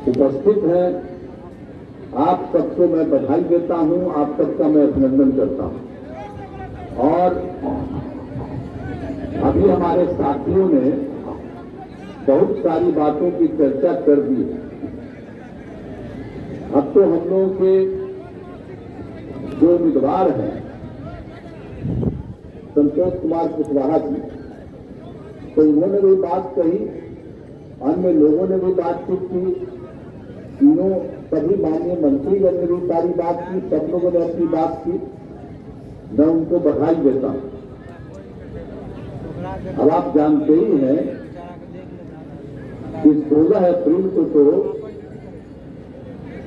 उपस्थित हैं, आप सबको मैं बधाई देता हूं, आप सबका मैं अभिनंदन करता हूं। और अभी हमारे साथियों ने बहुत सारी बातों की चर्चा कर दी है। अब तो हम लोगों के जो उम्मीदवार हैं संतोष कुमार कुशवाहा जी, तो उन्होंने भी बात कही, अन्य लोगों ने भी बातचीत की, तीनों सभी माननीय मंत्रीगण ने भी सारी बात की, सब लोगों ने अपनी बात की। मैं उनको बधाई देता हूं। अब आप जानते ही हैं कि 16 अप्रैल को तो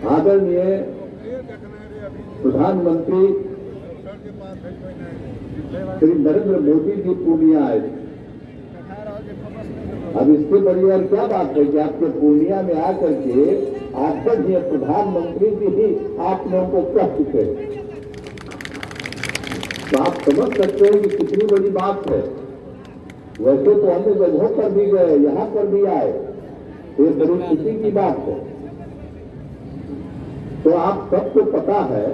आदरणीय प्रधानमंत्री श्री नरेंद्र मोदी जी पूर्णिया आए थे। अब इससे बड़ी और क्या बात है कि आपके पूर्णिया में आकर के आदरणीय प्रधानमंत्री जी ही आप लोगों को कह चुके हैं, तो आप समझ सकते हैं कि कितनी बड़ी बात है। वैसे तो अन्य जगहों पर भी गए, यहां पर भी आए, ये बड़ी खुशी की बात है। तो आप सबको पता है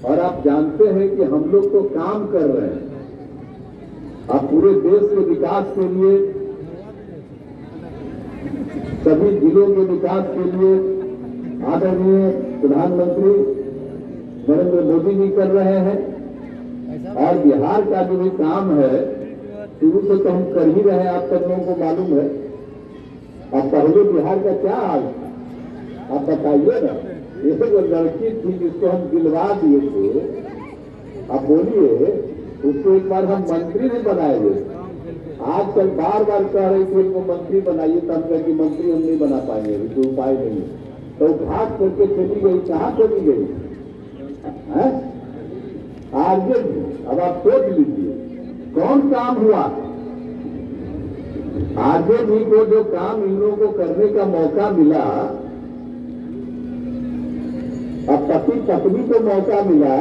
और आप जानते हैं कि हम लोग तो काम कर रहे हैं। आप पूरे देश के विकास के लिए, सभी जिलों के विकास के लिए आदरणीय प्रधानमंत्री नरेंद्र मोदी जी कर रहे हैं। और बिहार का जो भी काम है शुरू से तो हम कर ही रहे हैं, आप सब लोगों को मालूम है। अब पहले बिहार का क्या हाल था आप बताइए ना। ये जो लड़की थी जिसको हम दिलवा दिए थे, आप बोलिए, उसको एक बार हम मंत्री भी बनाए हुए। आजकल बार बार कह रहे थे उनको मंत्री बनाइए, तब कह कि मंत्री हम नहीं बना पाएंगे, अभी कोई उपाय नहीं है। तो भाग करके चली गई, कहाँ चली गई है? आगे भी अब आप सोच लीजिए कौन काम हुआ। आगे भी को जो काम इन लोगों को करने का मौका मिला, अब पति पत्नी को मौका मिला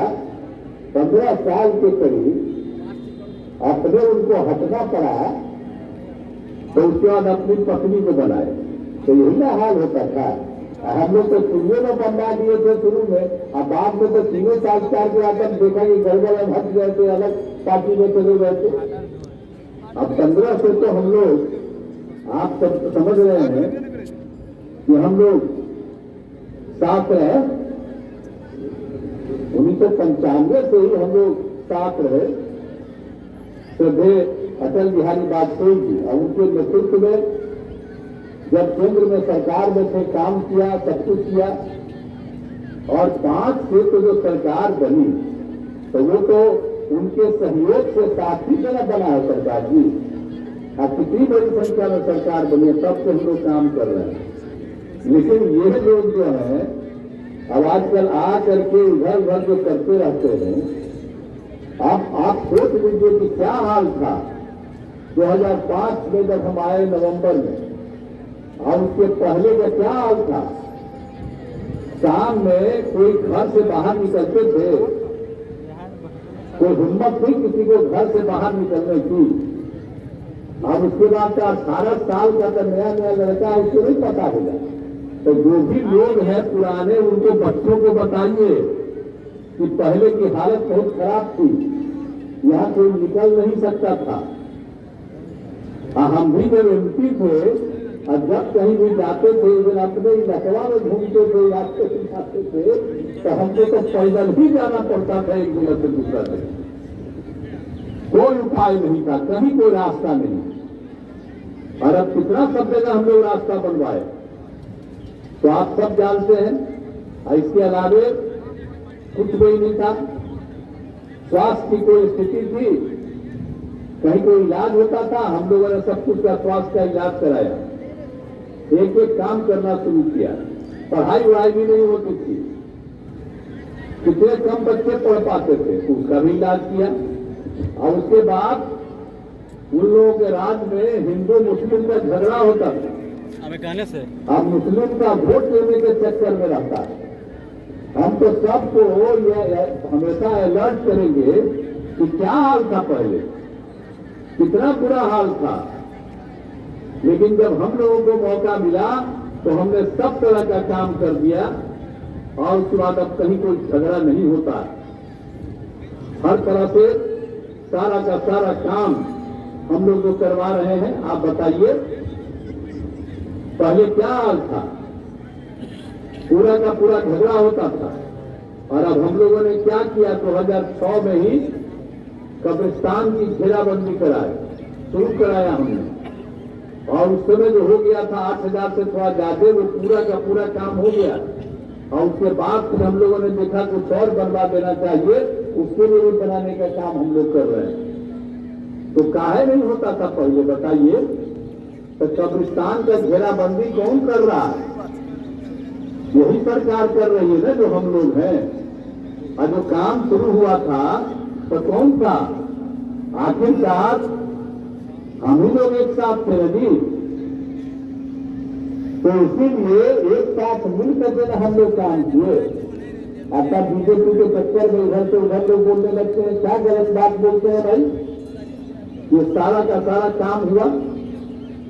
15 साल के करीब, अपने उनको हटना पड़ा, तो उसके बाद अपनी पत्नी को बनाए। तो यही ना हाल होता था। हम लोग तो शुरू में बनवा दिए थे शुरू में, अब बाद में तो 3 साल 4 के बाद देखा कि गड़बड़ हम हट गए थे, अलग पार्टी में चले गए थे। अब 15 से तो हम लोग, आप सब समझ रहे हैं कि हम लोग साथ रहे। 1995 से ही हम लोग साथ रहे। श्रद्धेय अटल बिहारी वाजपेयी जी और उनके नेतृत्व में जब केंद्र में सरकार में थे, काम किया, सब कुछ किया। और 5 से तो जो सरकार बनी, तो वो तो उनके सहयोग से साथी जना बना है सरकार जी। अब कितनी बड़ी संख्या में सरकार बनी है, तब से हम लोग काम कर रहे हैं। लेकिन ये लोग जो है अब आजकल आ करके इधर उधर जो करते रहते हैं। अब आप सोच लीजिए कि क्या हाल था 2005 में जब हम आए नवंबर में, और उसके पहले का क्या हाल था। शाम में कोई घर से बाहर निकलते थे, कोई हिम्मत नहीं किसी को घर से बाहर निकलने की। अब उसके बाद का 18 साल का तो नया नया लड़का है, उसको नहीं पता होगा। तो जो भी लोग हैं पुराने, उनको बच्चों को बताइए कि पहले की हालत बहुत खराब थी, यहाँ कोई निकल नहीं सकता था। हम भी जब एमपी थे और जब कहीं भी जाते थे, जब अपने इलाका में घूमते थे, रास्ते से जाते थे, तो हमको तो पैदल ही जाना पड़ता था एक जगह से दूसरा जगह। कोई उपाय नहीं था, कहीं कोई रास्ता नहीं। और अब कितना सब जगह हम लोग रास्ता बनवाए, तो आप सब जानते हैं। इसके अलावे कुछ कोई नहीं था। स्वास्थ्य की कोई स्थिति थी, कहीं कोई इलाज होता था, हम लोगों ने सब कुछ का स्वास्थ्य का इलाज कराया। एक एक काम करना शुरू किया। पढ़ाई वढ़ाई भी नहीं होती थी, कितने कम बच्चे पढ़ पाते थे, उसका भी इलाज किया। और उसके बाद उन लोगों के राज्य में हिंदू मुस्लिम का झगड़ा होता था। कहने से अब मुस्लिम का वोट लेने के चक्कर में रहता है। हम तो सबको ये हमेशा अलर्ट करेंगे कि क्या हाल था पहले, कितना बुरा हाल था। लेकिन जब हम लोगों को मौका मिला तो तो हमने सब तरह का काम कर दिया और उसके बाद अब कहीं कोई झगड़ा नहीं होता। हर तरह से सारा का सारा काम हम लोग जो करवा रहे हैं। आप बताइए पहले क्या हाल था? पूरा का पूरा झगड़ा होता था और अब हम लोगों ने क्या किया? 2006 में ही कब्रिस्तान की घेराबंदी शुरू कराया हमने और उस समय जो हो गया था 8,000 से थोड़ा ज्यादा, वो पूरा का पूरा काम हो गया और उसके बाद फिर हम लोगों ने देखा कुछ और बनवा देना चाहिए, उसके लिए भी बनाने का काम हम लोग कर रहे हैं। तो काहे नहीं होता था पहले बताइए? तो कब्रिस्तान का घेराबंदी कौन कर रहा है? यही सरकार कर रही है ना, जो हम लोग हैं। और जो काम शुरू हुआ था तो कौन था? आखिरकार हम ही लोग एक साथ थे जी। तो इसीलिए एक साथ मिलकर के हम लोग काम किए। आता बीजेपी के चक्कर में इधर से उधर लोग बोलने लगते हैं, क्या गलत बात बोलते हैं भाई? ये सारा का सारा काम हुआ।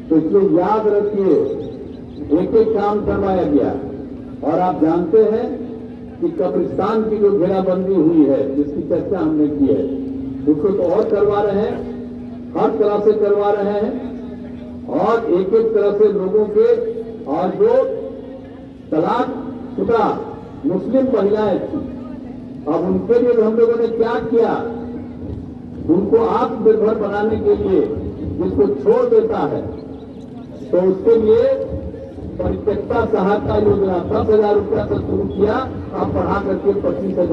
तो इसलिए याद रखिए, एक एक काम करवाया गया। और आप जानते हैं कि कब्रिस्तान की जो घेराबंदी हुई है, जिसकी चर्चा हमने की है, उसको तो और करवा रहे हैं, हर तरह से करवा रहे हैं। और एक एक तरह से लोगों के, और जो तलाक शुदा मुस्लिम महिलाएं थी, अब उनके लिए हम लोगों ने क्या किया? उनको आत्मनिर्भर बनाने के लिए जिसको छोड़ देता है, तो उसके लिए परित्यक्ता सहायता योजना 10,000 रुपया से शुरू किया, अब बढ़ा करके 25,000